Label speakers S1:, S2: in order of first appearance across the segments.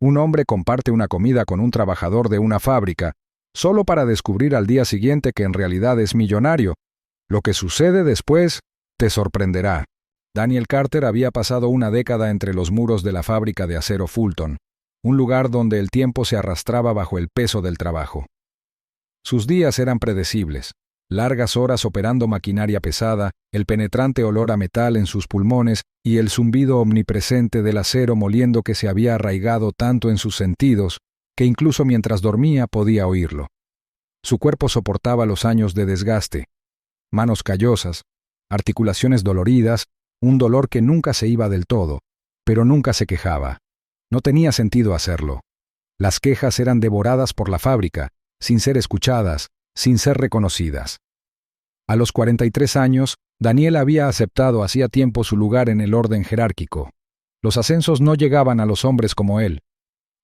S1: Un hombre comparte una comida con un trabajador de una fábrica, solo para descubrir al día siguiente que en realidad es millonario. Lo que sucede después te sorprenderá. Daniel Carter había pasado una década entre los muros de la fábrica de acero Fulton, un lugar donde el tiempo se arrastraba bajo el peso del trabajo. Sus días eran predecibles. Largas horas operando maquinaria pesada, el penetrante olor a metal en sus pulmones y el zumbido omnipresente del acero moliendo que se había arraigado tanto en sus sentidos que incluso mientras dormía podía oírlo. Su cuerpo soportaba los años de desgaste, manos callosas, articulaciones doloridas, un dolor que nunca se iba del todo, pero nunca se quejaba. No tenía sentido hacerlo. Las quejas eran devoradas por la fábrica, sin ser escuchadas, sin ser reconocidas. A los 43 años, Daniel había aceptado hacía tiempo su lugar en el orden jerárquico. Los ascensos no llegaban a los hombres como él.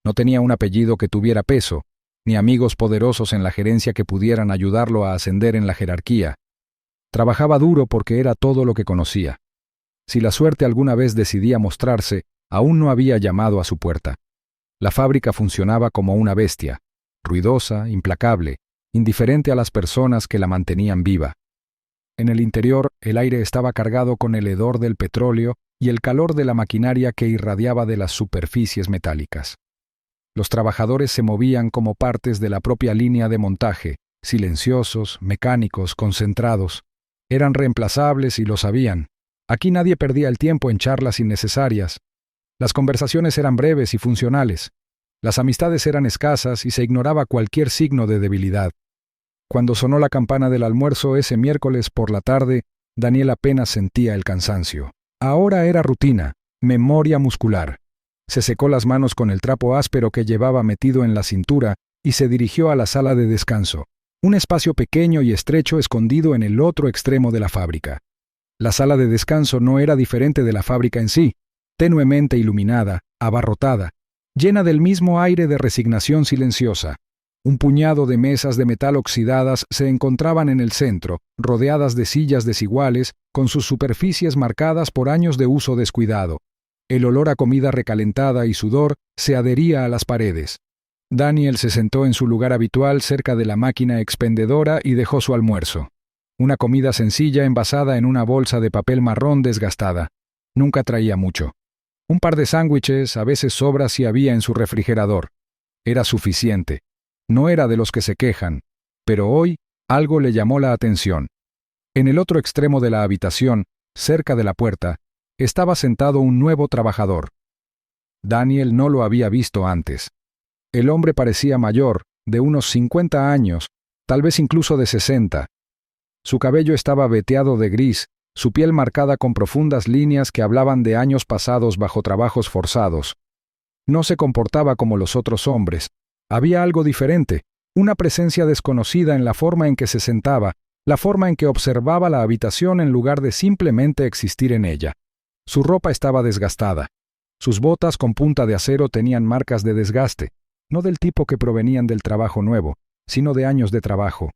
S1: No tenía un apellido que tuviera peso, ni amigos poderosos en la gerencia que pudieran ayudarlo a ascender en la jerarquía. Trabajaba duro porque era todo lo que conocía. Si la suerte alguna vez decidía mostrarse, aún no había llamado a su puerta. La fábrica funcionaba como una bestia, ruidosa, implacable, indiferente a las personas que la mantenían viva. En el interior, el aire estaba cargado con el hedor del petróleo y el calor de la maquinaria que irradiaba de las superficies metálicas. Los trabajadores se movían como partes de la propia línea de montaje, silenciosos, mecánicos, concentrados. Eran reemplazables y lo sabían. Aquí nadie perdía el tiempo en charlas innecesarias. Las conversaciones eran breves y funcionales. Las amistades eran escasas y se ignoraba cualquier signo de debilidad. Cuando sonó la campana del almuerzo ese miércoles por la tarde, Daniel apenas sentía el cansancio. Ahora era rutina, memoria muscular. Se secó las manos con el trapo áspero que llevaba metido en la cintura y se dirigió a la sala de descanso, un espacio pequeño y estrecho escondido en el otro extremo de la fábrica. La sala de descanso no era diferente de la fábrica en sí, tenuemente iluminada, abarrotada, llena del mismo aire de resignación silenciosa. Un puñado de mesas de metal oxidadas se encontraban en el centro, rodeadas de sillas desiguales, con sus superficies marcadas por años de uso descuidado. El olor a comida recalentada y sudor se adhería a las paredes. Daniel se sentó en su lugar habitual cerca de la máquina expendedora y dejó su almuerzo. Una comida sencilla envasada en una bolsa de papel marrón desgastada. Nunca traía mucho. Un par de sándwiches, a veces sobras si había en su refrigerador. Era suficiente. No era de los que se quejan, pero hoy algo le llamó la atención. En el otro extremo de la habitación, cerca de la puerta, estaba sentado un nuevo trabajador. Daniel no lo había visto antes. El hombre parecía mayor, de unos 50 años, tal vez incluso de 60. Su cabello estaba veteado de gris, su piel marcada con profundas líneas que hablaban de años pasados bajo trabajos forzados. No se comportaba como los otros hombres. Había algo diferente, una presencia desconocida en la forma en que se sentaba, la forma en que observaba la habitación en lugar de simplemente existir en ella. Su ropa estaba desgastada. Sus botas con punta de acero tenían marcas de desgaste, no del tipo que provenían del trabajo nuevo, sino de años de trabajo.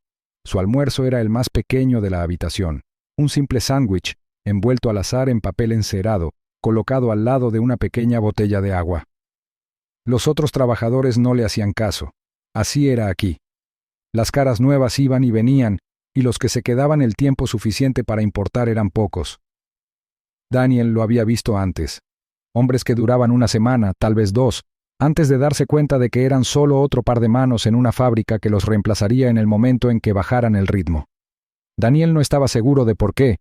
S1: Su almuerzo era el más pequeño de la habitación, un simple sándwich, envuelto al azar en papel encerado, colocado al lado de una pequeña botella de agua. Los otros trabajadores no le hacían caso. Así era aquí. Las caras nuevas iban y venían, y los que se quedaban el tiempo suficiente para importar eran pocos. Daniel lo había visto antes. Hombres que duraban una semana, tal vez 2, antes de darse cuenta de que eran solo otro par de manos en una fábrica que los reemplazaría en el momento en que bajaran el ritmo. Daniel no estaba seguro de por qué,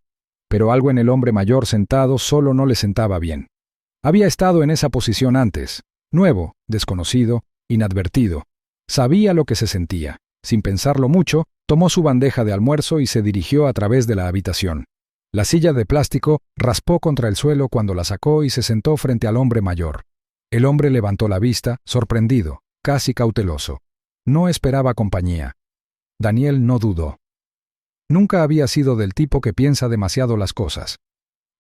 S1: pero algo en el hombre mayor sentado solo no le sentaba bien. Había estado en esa posición antes. Nuevo, desconocido, inadvertido. Sabía lo que se sentía. Sin pensarlo mucho, tomó su bandeja de almuerzo y se dirigió a través de la habitación. La silla de plástico raspó contra el suelo cuando la sacó y se sentó frente al hombre mayor. El hombre levantó la vista, sorprendido, casi cauteloso. No esperaba compañía. Daniel no dudó. Nunca había sido del tipo que piensa demasiado las cosas.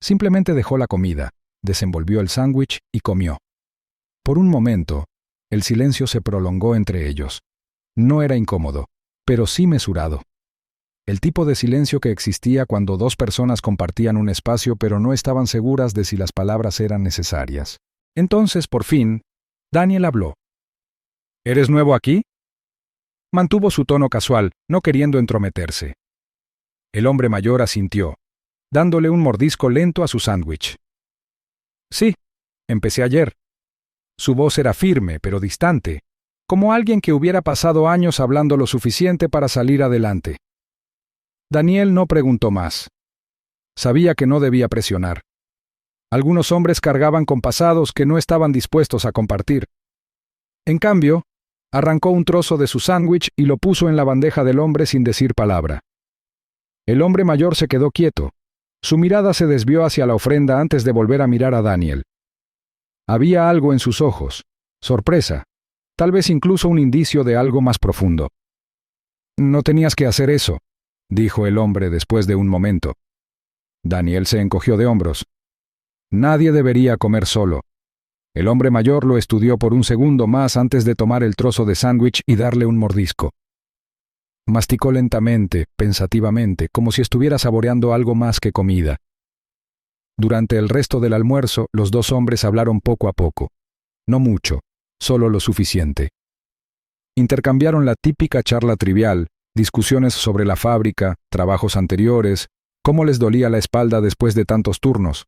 S1: Simplemente dejó la comida, desenvolvió el sándwich y comió. Por un momento, el silencio se prolongó entre ellos. No era incómodo, pero sí mesurado. El tipo de silencio que existía cuando dos personas compartían un espacio pero no estaban seguras de si las palabras eran necesarias. Entonces, por fin, Daniel habló. ¿Eres nuevo aquí? Mantuvo su tono casual, no queriendo entrometerse. El hombre mayor asintió, dándole un mordisco lento a su sándwich. Sí, empecé ayer. Su voz era firme, pero distante, como alguien que hubiera pasado años hablando lo suficiente para salir adelante. Daniel no preguntó más. Sabía que no debía presionar. Algunos hombres cargaban con pasados que no estaban dispuestos a compartir. En cambio, arrancó un trozo de su sándwich y lo puso en la bandeja del hombre sin decir palabra. El hombre mayor se quedó quieto. Su mirada se desvió hacia la ofrenda antes de volver a mirar a Daniel. Había algo en sus ojos, sorpresa, tal vez incluso un indicio de algo más profundo. No tenías que hacer eso, dijo el hombre después de un momento. Daniel se encogió de hombros. Nadie debería comer solo. El hombre mayor lo estudió por un segundo más antes de tomar el trozo de sándwich y darle un mordisco. Masticó lentamente, pensativamente, como si estuviera saboreando algo más que comida. Durante el resto del almuerzo, los dos hombres hablaron poco a poco. No mucho, solo lo suficiente. Intercambiaron la típica charla trivial, discusiones sobre la fábrica, trabajos anteriores, cómo les dolía la espalda después de tantos turnos.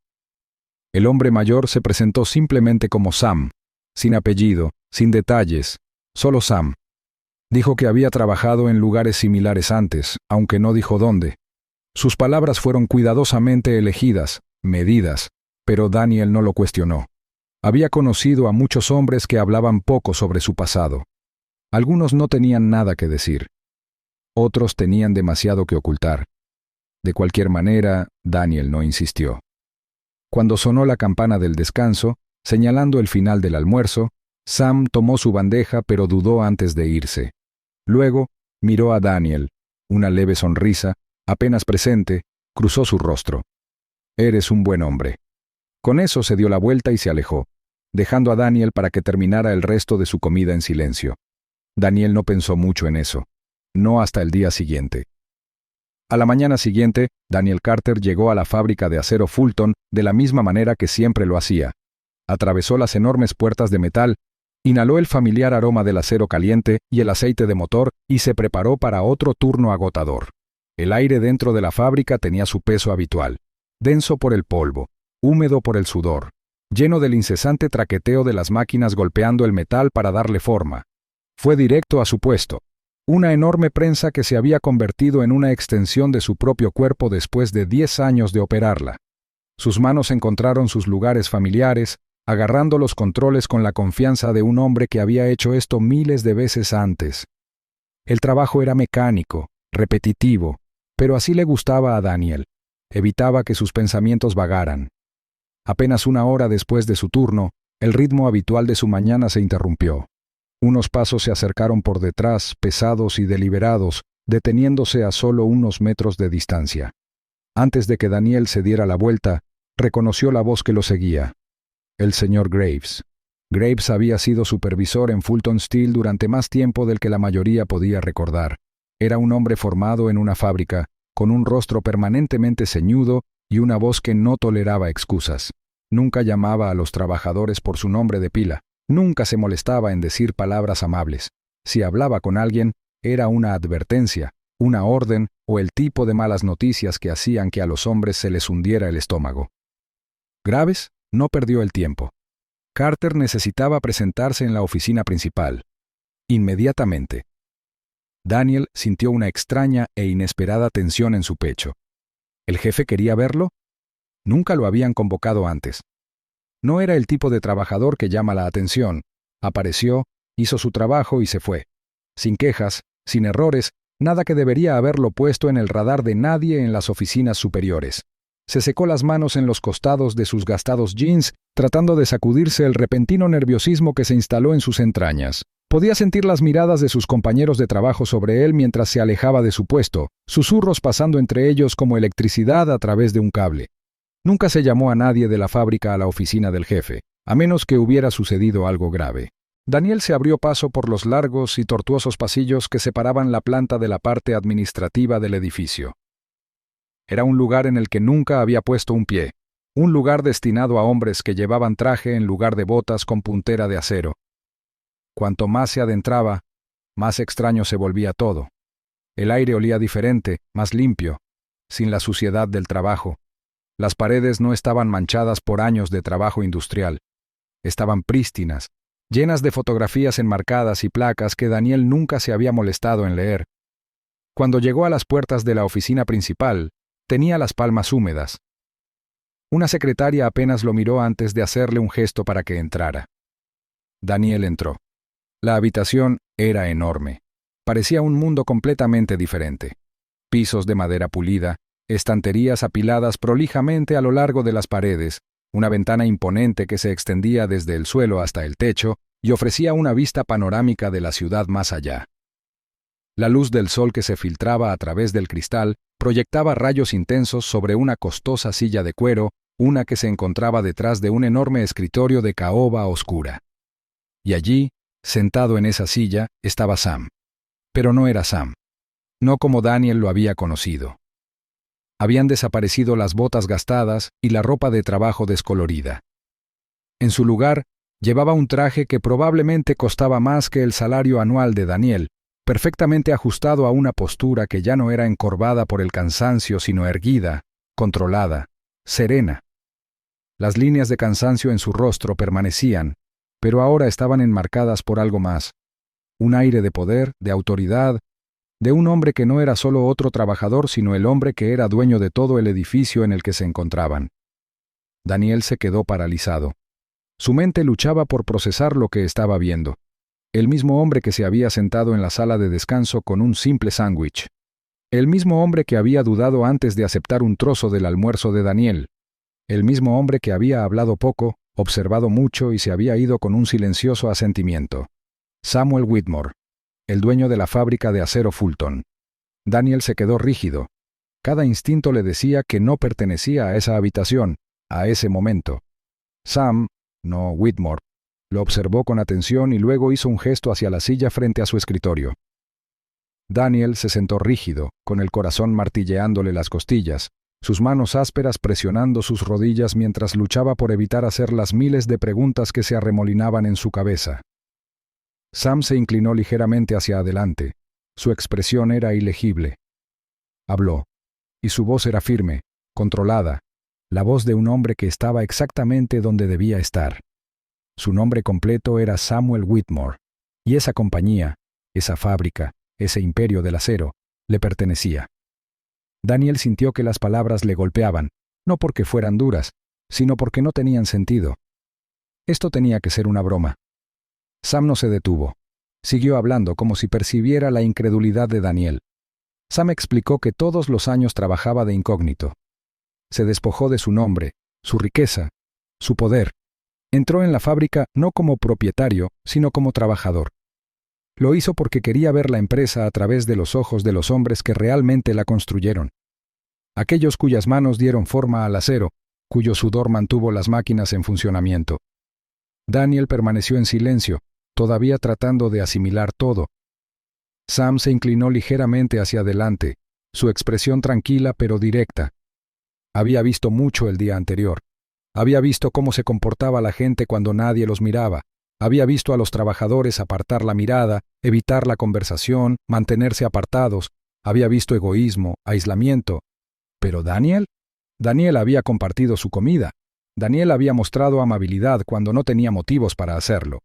S1: El hombre mayor se presentó simplemente como Sam, sin apellido, sin detalles, solo Sam. Dijo que había trabajado en lugares similares antes, aunque no dijo dónde. Sus palabras fueron cuidadosamente elegidas, medidas, pero Daniel no lo cuestionó. Había conocido a muchos hombres que hablaban poco sobre su pasado. Algunos no tenían nada que decir. Otros tenían demasiado que ocultar. De cualquier manera, Daniel no insistió. Cuando sonó la campana del descanso, señalando el final del almuerzo, Sam tomó su bandeja pero dudó antes de irse. Luego, miró a Daniel. Una leve sonrisa, apenas presente, cruzó su rostro. Eres un buen hombre. Con eso se dio la vuelta y se alejó, dejando a Daniel para que terminara el resto de su comida en silencio. Daniel no pensó mucho en eso. No hasta el día siguiente. A la mañana siguiente, Daniel Carter llegó a la fábrica de acero Fulton de la misma manera que siempre lo hacía. Atravesó las enormes puertas de metal, inhaló el familiar aroma del acero caliente y el aceite de motor y se preparó para otro turno agotador. El aire dentro de la fábrica tenía su peso habitual, denso por el polvo, húmedo por el sudor, lleno del incesante traqueteo de las máquinas golpeando el metal para darle forma. Fue directo a su puesto. Una enorme prensa que se había convertido en una extensión de su propio cuerpo después de 10 años de operarla. Sus manos encontraron sus lugares familiares, agarrando los controles con la confianza de un hombre que había hecho esto miles de veces antes. El trabajo era mecánico, repetitivo, pero así le gustaba a Daniel. Evitaba que sus pensamientos vagaran. Apenas una hora después de su turno, el ritmo habitual de su mañana se interrumpió. Unos pasos se acercaron por detrás, pesados y deliberados, deteniéndose a solo unos metros de distancia. Antes de que Daniel se diera la vuelta, reconoció la voz que lo seguía. El señor Graves. Graves había sido supervisor en Fulton Steel durante más tiempo del que la mayoría podía recordar. Era un hombre formado en una fábrica, con un rostro permanentemente ceñudo y una voz que no toleraba excusas. Nunca llamaba a los trabajadores por su nombre de pila. Nunca se molestaba en decir palabras amables. Si hablaba con alguien, era una advertencia, una orden o el tipo de malas noticias que hacían que a los hombres se les hundiera el estómago. Graves no perdió el tiempo. Carter necesitaba presentarse en la oficina principal. Inmediatamente. Daniel sintió una extraña e inesperada tensión en su pecho. ¿El jefe quería verlo? Nunca lo habían convocado antes. No era el tipo de trabajador que llama la atención. Apareció, hizo su trabajo y se fue. Sin quejas, sin errores, nada que debería haberlo puesto en el radar de nadie en las oficinas superiores. Se secó las manos en los costados de sus gastados jeans, tratando de sacudirse el repentino nerviosismo que se instaló en sus entrañas. Podía sentir las miradas de sus compañeros de trabajo sobre él mientras se alejaba de su puesto, susurros pasando entre ellos como electricidad a través de un cable. Nunca se llamó a nadie de la fábrica a la oficina del jefe, a menos que hubiera sucedido algo grave. Daniel se abrió paso por los largos y tortuosos pasillos que separaban la planta de la parte administrativa del edificio. Era un lugar en el que nunca había puesto un pie, un lugar destinado a hombres que llevaban traje en lugar de botas con puntera de acero, Cuanto más se adentraba, más extraño se volvía todo. El aire olía diferente, más limpio, sin la suciedad del trabajo. Las paredes no estaban manchadas por años de trabajo industrial. Estaban prístinas, llenas de fotografías enmarcadas y placas que Daniel nunca se había molestado en leer. Cuando llegó a las puertas de la oficina principal, tenía las palmas húmedas. Una secretaria apenas lo miró antes de hacerle un gesto para que entrara. Daniel entró. La habitación era enorme. Parecía un mundo completamente diferente. Pisos de madera pulida, estanterías apiladas prolijamente a lo largo de las paredes, una ventana imponente que se extendía desde el suelo hasta el techo y ofrecía una vista panorámica de la ciudad más allá. La luz del sol que se filtraba a través del cristal proyectaba rayos intensos sobre una costosa silla de cuero, una que se encontraba detrás de un enorme escritorio de caoba oscura. Y allí, sentado en esa silla, estaba Sam. Pero no era Sam. No como Daniel lo había conocido. Habían desaparecido las botas gastadas y la ropa de trabajo descolorida. En su lugar, llevaba un traje que probablemente costaba más que el salario anual de Daniel, perfectamente ajustado a una postura que ya no era encorvada por el cansancio, sino erguida, controlada, serena. Las líneas de cansancio en su rostro permanecían, pero ahora estaban enmarcadas por algo más, un aire de poder, de autoridad, de un hombre que no era solo otro trabajador, sino el hombre que era dueño de todo el edificio en el que se encontraban. Daniel se quedó paralizado. Su mente luchaba por procesar lo que estaba viendo. El mismo hombre que se había sentado en la sala de descanso con un simple sándwich. El mismo hombre que había dudado antes de aceptar un trozo del almuerzo de Daniel. El mismo hombre que había hablado poco, observado mucho y se había ido con un silencioso asentimiento. Samuel Whitmore, el dueño de la fábrica de acero Fulton. Daniel se quedó rígido. Cada instinto le decía que no pertenecía a esa habitación, a ese momento. Sam, no Whitmore, lo observó con atención y luego hizo un gesto hacia la silla frente a su escritorio. Daniel se sentó rígido, con el corazón martilleándole las costillas, sus manos ásperas presionando sus rodillas mientras luchaba por evitar hacer las miles de preguntas que se arremolinaban en su cabeza. Sam se inclinó ligeramente hacia adelante. Su expresión era ilegible. Habló, y su voz era firme, controlada, la voz de un hombre que estaba exactamente donde debía estar. Su nombre completo era Samuel Whitmore, y esa compañía, esa fábrica, ese imperio del acero, le pertenecía. Daniel sintió que las palabras le golpeaban, no porque fueran duras, sino porque no tenían sentido. Esto tenía que ser una broma. Sam no se detuvo. Siguió hablando como si percibiera la incredulidad de Daniel. Sam explicó que todos los años trabajaba de incógnito. Se despojó de su nombre, su riqueza, su poder. Entró en la fábrica no como propietario, sino como trabajador. Lo hizo porque quería ver la empresa a través de los ojos de los hombres que realmente la construyeron. Aquellos cuyas manos dieron forma al acero, cuyo sudor mantuvo las máquinas en funcionamiento. Daniel permaneció en silencio, todavía tratando de asimilar todo. Sam se inclinó ligeramente hacia adelante, su expresión tranquila pero directa. Había visto mucho el día anterior. Había visto cómo se comportaba la gente cuando nadie los miraba. Había visto a los trabajadores apartar la mirada, evitar la conversación, mantenerse apartados. Había visto egoísmo, aislamiento. Pero Daniel había compartido su comida. Daniel había mostrado amabilidad cuando no tenía motivos para hacerlo.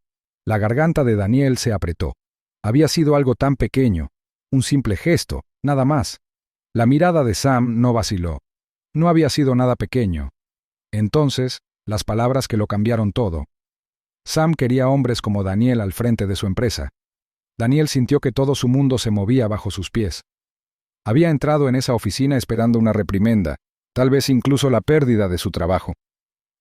S1: La garganta de Daniel se apretó. Había sido algo tan pequeño, un simple gesto, nada más. La mirada de Sam no vaciló. No había sido nada pequeño. Entonces, las palabras que lo cambiaron todo. Sam quería hombres como Daniel al frente de su empresa. Daniel sintió que todo su mundo se movía bajo sus pies. Había entrado en esa oficina esperando una reprimenda, tal vez incluso la pérdida de su trabajo.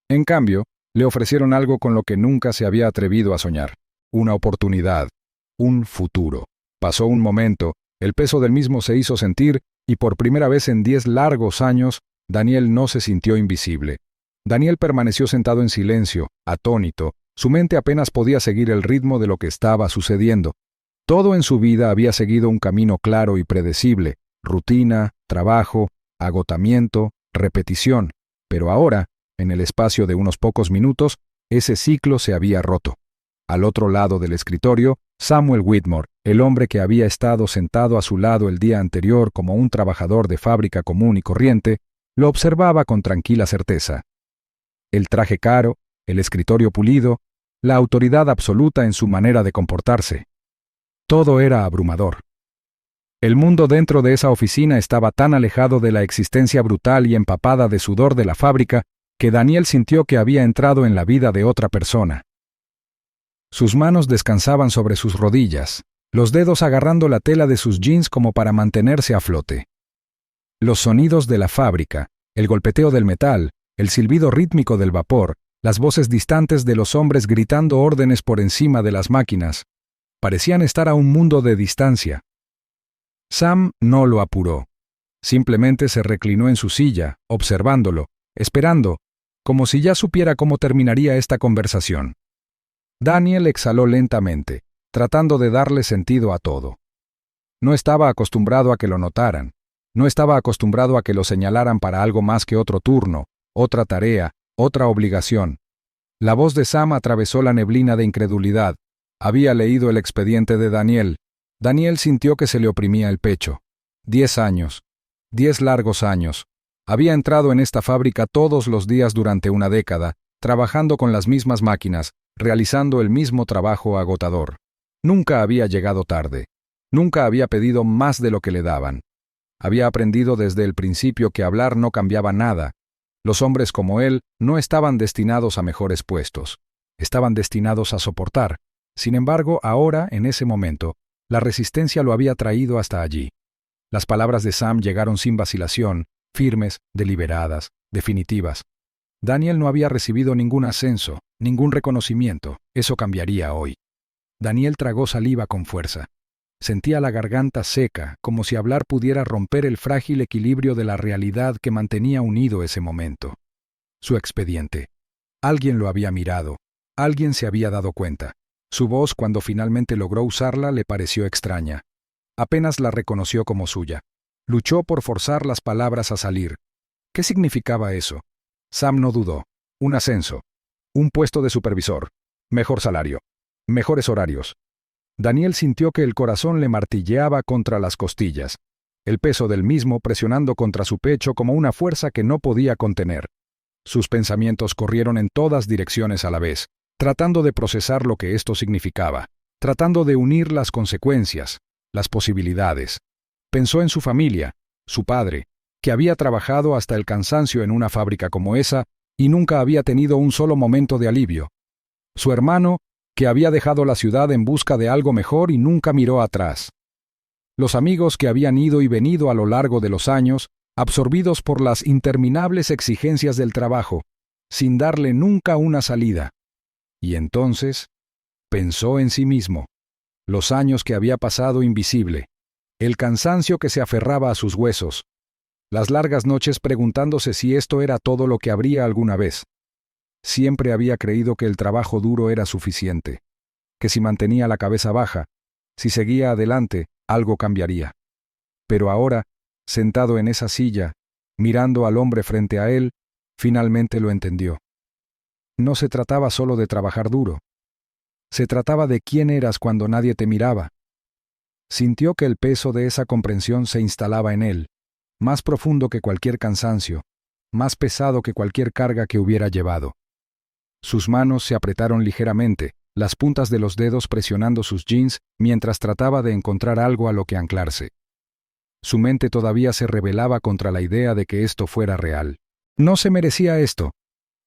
S1: En cambio, le ofrecieron algo con lo que nunca se había atrevido a soñar. Una oportunidad, un futuro. Pasó un momento, el peso del mismo se hizo sentir, y por primera vez en 10 largos años, Daniel no se sintió invisible. Daniel permaneció sentado en silencio, atónito. Su mente apenas podía seguir el ritmo de lo que estaba sucediendo. Todo en su vida había seguido un camino claro y predecible, rutina, trabajo, agotamiento, repetición, pero ahora, en el espacio de unos pocos minutos, ese ciclo se había roto. Al otro lado del escritorio, Samuel Whitmore, el hombre que había estado sentado a su lado el día anterior como un trabajador de fábrica común y corriente, lo observaba con tranquila certeza. El traje caro, el escritorio pulido, la autoridad absoluta en su manera de comportarse. Todo era abrumador. El mundo dentro de esa oficina estaba tan alejado de la existencia brutal y empapada de sudor de la fábrica que Daniel sintió que había entrado en la vida de otra persona. Sus manos descansaban sobre sus rodillas, los dedos agarrando la tela de sus jeans como para mantenerse a flote. Los sonidos de la fábrica, el golpeteo del metal, el silbido rítmico del vapor, las voces distantes de los hombres gritando órdenes por encima de las máquinas, parecían estar a un mundo de distancia. Sam no lo apuró. Simplemente se reclinó en su silla, observándolo, esperando, como si ya supiera cómo terminaría esta conversación. Daniel exhaló lentamente, tratando de darle sentido a todo. No estaba acostumbrado a que lo notaran. No estaba acostumbrado a que lo señalaran para algo más que otro turno, otra tarea, otra obligación. La voz de Sam atravesó la neblina de incredulidad. Había leído el expediente de Daniel. Daniel sintió que se le oprimía el pecho. 10 años. 10 largos años. Había entrado en esta fábrica todos los días durante una década, trabajando con las mismas máquinas, realizando el mismo trabajo agotador. Nunca había llegado tarde. Nunca había pedido más de lo que le daban. Había aprendido desde el principio que hablar no cambiaba nada. Los hombres como él no estaban destinados a mejores puestos. Estaban destinados a soportar. Sin embargo, ahora, en ese momento, la resistencia lo había traído hasta allí. Las palabras de Sam llegaron sin vacilación, firmes, deliberadas, definitivas. Daniel no había recibido ningún ascenso, ningún reconocimiento. Eso cambiaría hoy. Daniel tragó saliva con fuerza. Sentía la garganta seca, como si hablar pudiera romper el frágil equilibrio de la realidad que mantenía unido ese momento. Su expediente. Alguien lo había mirado. Alguien se había dado cuenta. Su voz, cuando finalmente logró usarla, le pareció extraña. Apenas la reconoció como suya. Luchó por forzar las palabras a salir. ¿Qué significaba eso? Sam no dudó. Un ascenso. Un puesto de supervisor. Mejor salario. Mejores horarios. Daniel sintió que el corazón le martilleaba contra las costillas, el peso del mismo presionando contra su pecho como una fuerza que no podía contener. Sus pensamientos corrieron en todas direcciones a la vez, tratando de procesar lo que esto significaba, tratando de unir las consecuencias, las posibilidades. Pensó en su familia, su padre, que había trabajado hasta el cansancio en una fábrica como esa y nunca había tenido un solo momento de alivio. Su hermano, que había dejado la ciudad en busca de algo mejor y nunca miró atrás. Los amigos que habían ido y venido a lo largo de los años, absorbidos por las interminables exigencias del trabajo, sin darle nunca una salida. Y entonces, pensó en sí mismo, los años que había pasado invisible, el cansancio que se aferraba a sus huesos, las largas noches preguntándose si esto era todo lo que habría alguna vez. Siempre había creído que el trabajo duro era suficiente, que si mantenía la cabeza baja, si seguía adelante, algo cambiaría. Pero ahora, sentado en esa silla, mirando al hombre frente a él, finalmente lo entendió. No se trataba solo de trabajar duro. Se trataba de quién eras cuando nadie te miraba. Sintió que el peso de esa comprensión se instalaba en él, más profundo que cualquier cansancio, más pesado que cualquier carga que hubiera llevado. Sus manos se apretaron ligeramente, las puntas de los dedos presionando sus jeans mientras trataba de encontrar algo a lo que anclarse. Su mente todavía se rebelaba contra la idea de que esto fuera real. No se merecía esto.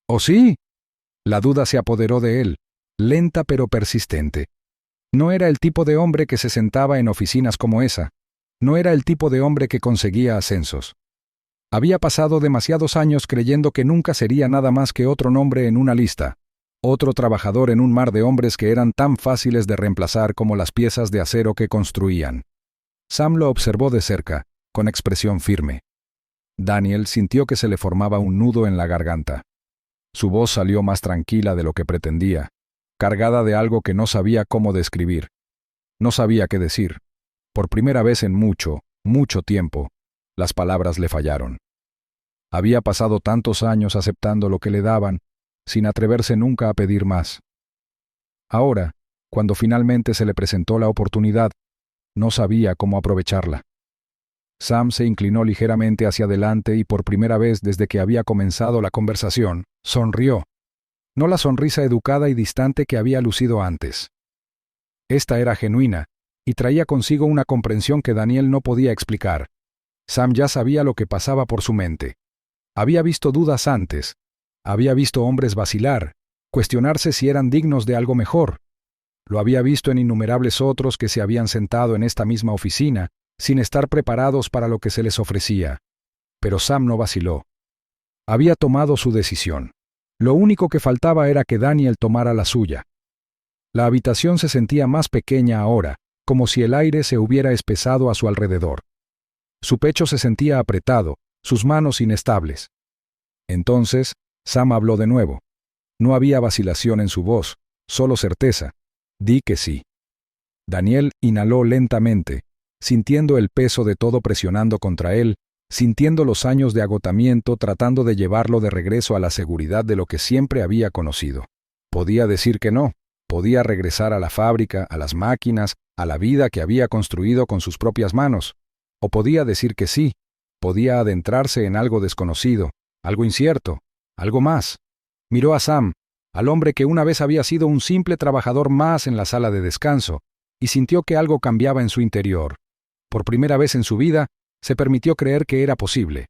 S1: ¿O sí? La duda se apoderó de él, lenta pero persistente. No era el tipo de hombre que se sentaba en oficinas como esa. No era el tipo de hombre que conseguía ascensos. Había pasado demasiados años creyendo que nunca sería nada más que otro nombre en una lista, otro trabajador en un mar de hombres que eran tan fáciles de reemplazar como las piezas de acero que construían. Sam lo observó de cerca, con expresión firme. Daniel sintió que se le formaba un nudo en la garganta. Su voz salió más tranquila de lo que pretendía, cargada de algo que no sabía cómo describir. No sabía qué decir. Por primera vez en mucho, mucho tiempo, las palabras le fallaron. Había pasado tantos años aceptando lo que le daban, sin atreverse nunca a pedir más. Ahora, cuando finalmente se le presentó la oportunidad, no sabía cómo aprovecharla. Sam se inclinó ligeramente hacia adelante y por primera vez desde que había comenzado la conversación, sonrió. No la sonrisa educada y distante que había lucido antes. Esta era genuina, y traía consigo una comprensión que Daniel no podía explicar. Sam ya sabía lo que pasaba por su mente. Había visto dudas antes. Había visto hombres vacilar, cuestionarse si eran dignos de algo mejor. Lo había visto en innumerables otros que se habían sentado en esta misma oficina, sin estar preparados para lo que se les ofrecía. Pero Sam no vaciló. Había tomado su decisión. Lo único que faltaba era que Daniel tomara la suya. La habitación se sentía más pequeña ahora, como si el aire se hubiera espesado a su alrededor. Su pecho se sentía apretado, sus manos inestables. Entonces, Sam habló de nuevo. No había vacilación en su voz, solo certeza. Di que sí. Daniel inhaló lentamente, sintiendo el peso de todo presionando contra él, sintiendo los años de agotamiento tratando de llevarlo de regreso a la seguridad de lo que siempre había conocido. Podía decir que no, podía regresar a la fábrica, a las máquinas, a la vida que había construido con sus propias manos. O podía decir que sí, podía adentrarse en algo desconocido, algo incierto, algo más. Miró a Sam, al hombre que una vez había sido un simple trabajador más en la sala de descanso, y sintió que algo cambiaba en su interior. Por primera vez en su vida, se permitió creer que era posible,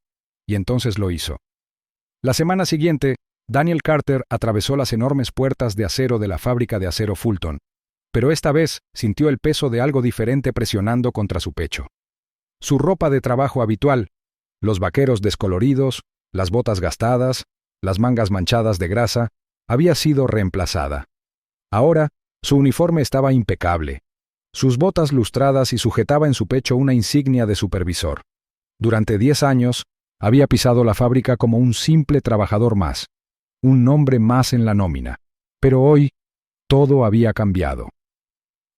S1: y entonces lo hizo. La semana siguiente, Daniel Carter atravesó las enormes puertas de acero de la fábrica de acero Fulton, pero esta vez sintió el peso de algo diferente presionando contra su pecho. Su ropa de trabajo habitual, los vaqueros descoloridos, las botas gastadas, las mangas manchadas de grasa, había sido reemplazada. Ahora, su uniforme estaba impecable. Sus botas lustradas y sujetaba en su pecho una insignia de supervisor. Durante 10 años, había pisado la fábrica como un simple trabajador más, un nombre más en la nómina. Pero hoy, todo había cambiado.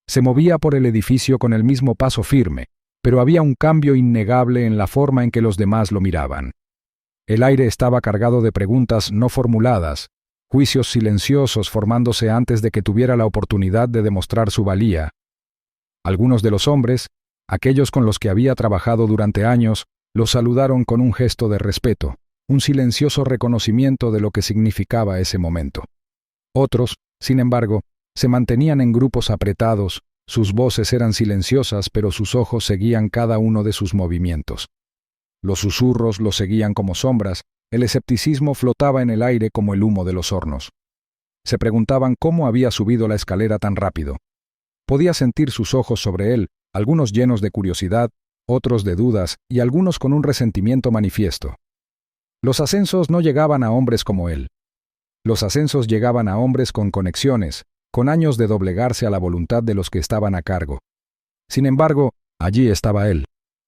S1: Se movía por el edificio con el mismo paso firme, pero había un cambio innegable en la forma en que los demás lo miraban. El aire estaba cargado de preguntas no formuladas, juicios silenciosos formándose antes de que tuviera la oportunidad de demostrar su valía. Algunos de los hombres, aquellos con los que había trabajado durante años, lo saludaron con un gesto de respeto, un silencioso reconocimiento de lo que significaba ese momento. Otros, sin embargo, se mantenían en grupos apretados, sus voces eran silenciosas, pero sus ojos seguían cada uno de sus movimientos. Los susurros los seguían como sombras, el escepticismo flotaba en el aire como el humo de los hornos. Se preguntaban cómo había subido la escalera tan rápido. Podía sentir sus ojos sobre él, algunos llenos de curiosidad, otros de dudas y algunos con un resentimiento manifiesto. Los ascensos no llegaban a hombres como él. Los ascensos llegaban a hombres con conexiones, con años de doblegarse a la voluntad de los que estaban a cargo. Sin embargo, allí estaba él,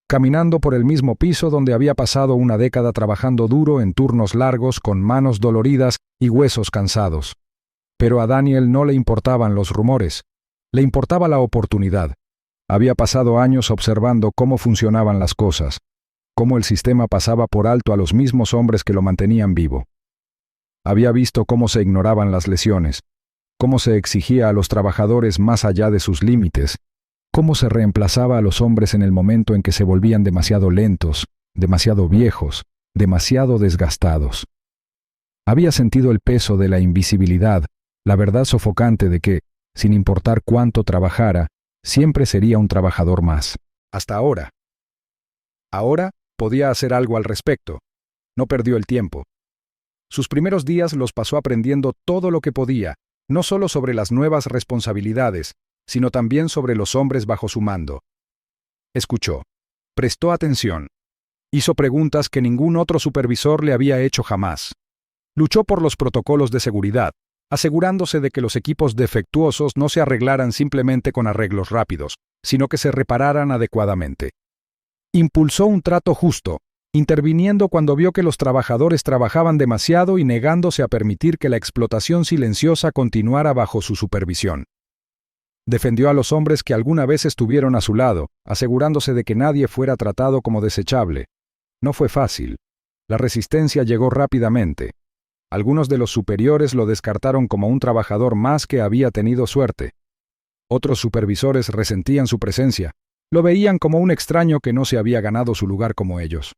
S1: caminando por el mismo piso donde había pasado una década trabajando duro en turnos largos con manos doloridas y huesos cansados. Pero a Daniel no le importaban los rumores, le importaba la oportunidad. Había pasado años observando cómo funcionaban las cosas, cómo el sistema pasaba por alto a los mismos hombres que lo mantenían vivo. Había visto cómo se ignoraban las lesiones, cómo se exigía a los trabajadores más allá de sus límites, cómo se reemplazaba a los hombres en el momento en que se volvían demasiado lentos, demasiado viejos, demasiado desgastados. Había sentido el peso de la invisibilidad, la verdad sofocante de que, sin importar cuánto trabajara, siempre sería un trabajador más. Hasta ahora. Ahora podía hacer algo al respecto. No perdió el tiempo. Sus primeros días los pasó aprendiendo todo lo que podía, no solo sobre las nuevas responsabilidades, sino también sobre los hombres bajo su mando. Escuchó, prestó atención, hizo preguntas que ningún otro supervisor le había hecho jamás. Luchó por los protocolos de seguridad, asegurándose de que los equipos defectuosos no se arreglaran simplemente con arreglos rápidos, sino que se repararan adecuadamente. Impulsó un trato justo, interviniendo cuando vio que los trabajadores trabajaban demasiado y negándose a permitir que la explotación silenciosa continuara bajo su supervisión. Defendió a los hombres que alguna vez estuvieron a su lado, asegurándose de que nadie fuera tratado como desechable. No fue fácil. La resistencia llegó rápidamente. Algunos de los superiores lo descartaron como un trabajador más que había tenido suerte. Otros supervisores resentían su presencia, lo veían como un extraño que no se había ganado su lugar como ellos.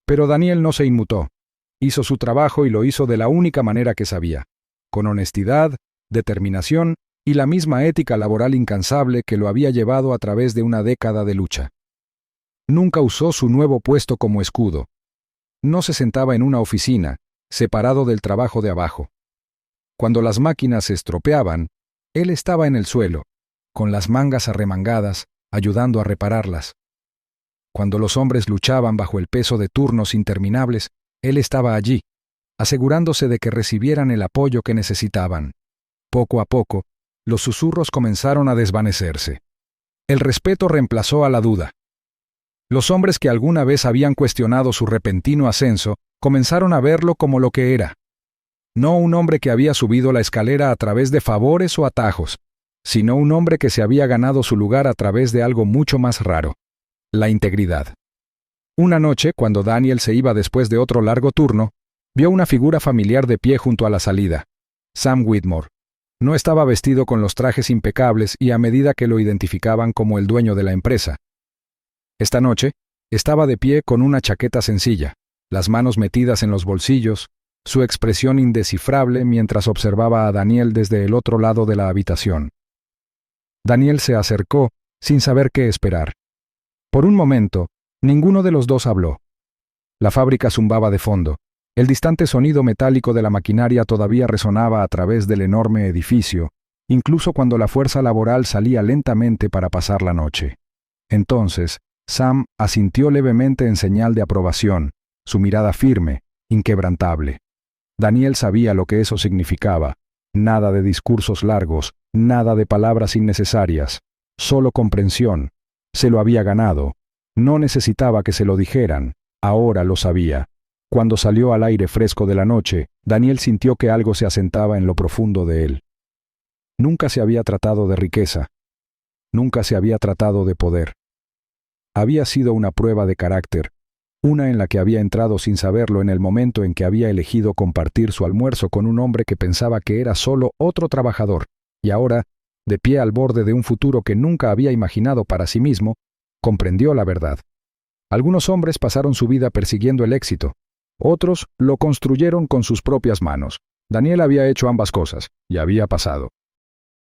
S1: Pero Daniel no se inmutó. Hizo su trabajo y lo hizo de la única manera que sabía, con honestidad, determinación y la misma ética laboral incansable que lo había llevado a través de una década de lucha. Nunca usó su nuevo puesto como escudo. No se sentaba en una oficina, separado del trabajo de abajo. Cuando las máquinas se estropeaban, él estaba en el suelo, con las mangas arremangadas, ayudando a repararlas. Cuando los hombres luchaban bajo el peso de turnos interminables, él estaba allí, asegurándose de que recibieran el apoyo que necesitaban. Poco a poco, los susurros comenzaron a desvanecerse. El respeto reemplazó a la duda. Los hombres que alguna vez habían cuestionado su repentino ascenso comenzaron a verlo como lo que era. No un hombre que había subido la escalera a través de favores o atajos, sino un hombre que se había ganado su lugar a través de algo mucho más raro: la integridad. Una noche, cuando Daniel se iba después de otro largo turno, vio una figura familiar de pie junto a la salida: Sam Whitmore. No estaba vestido con los trajes impecables y a medida que lo identificaban como el dueño de la empresa. Esta noche, estaba de pie con una chaqueta sencilla, las manos metidas en los bolsillos, su expresión indescifrable mientras observaba a Daniel desde el otro lado de la habitación. Daniel se acercó, sin saber qué esperar. Por un momento, ninguno de los dos habló. La fábrica zumbaba de fondo. El distante sonido metálico de la maquinaria todavía resonaba a través del enorme edificio, incluso cuando la fuerza laboral salía lentamente para pasar la noche. Entonces, Sam asintió levemente en señal de aprobación, su mirada firme, inquebrantable. Daniel sabía lo que eso significaba: nada de discursos largos, nada de palabras innecesarias, solo comprensión. Se lo había ganado. No necesitaba que se lo dijeran, ahora lo sabía. Cuando salió al aire fresco de la noche, Daniel sintió que algo se asentaba en lo profundo de él. Nunca se había tratado de riqueza. Nunca se había tratado de poder. Había sido una prueba de carácter, una en la que había entrado sin saberlo en el momento en que había elegido compartir su almuerzo con un hombre que pensaba que era solo otro trabajador, y ahora, de pie al borde de un futuro que nunca había imaginado para sí mismo, comprendió la verdad. Algunos hombres pasaron su vida persiguiendo el éxito, otros lo construyeron con sus propias manos. Daniel había hecho ambas cosas, y había pasado.